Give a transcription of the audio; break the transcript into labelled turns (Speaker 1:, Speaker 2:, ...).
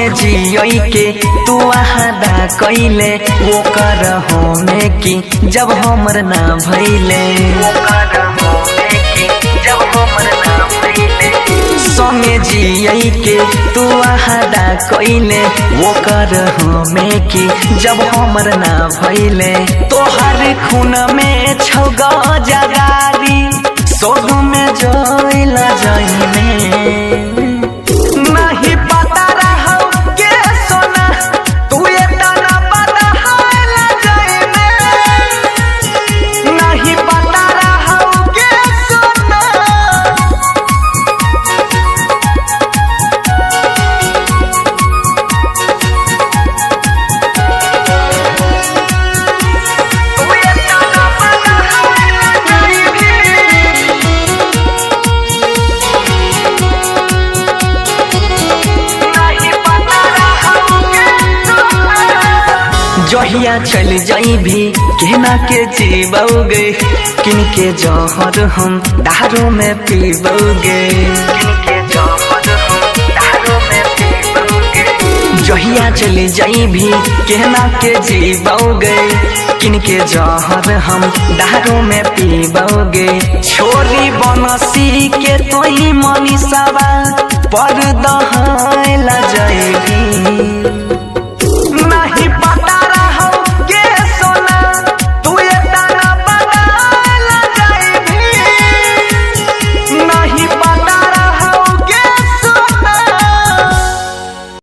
Speaker 1: संगे जियई के तू आहादा कैले वो कर होमे की जब हमर ना भइले संगे जियई के तू आहादा कैले वो कर होमे की जब हमर ना भइले तोहर खून में छौग जगारी सोग में जोइला जाइने नहीं पता रहो के सोना तू ये तना पता है जाइने नहीं पता रहो के सोना जहिया चल जाई भी कहना के जीवोगे किनके जहर हम दारू में पीबोगे जहिया चल जाई भी कहना के जीवोगे किनके जहर हम दारू में पीबोगे छोरी बनसी के तोही मनीषावा पर दहला जाई भी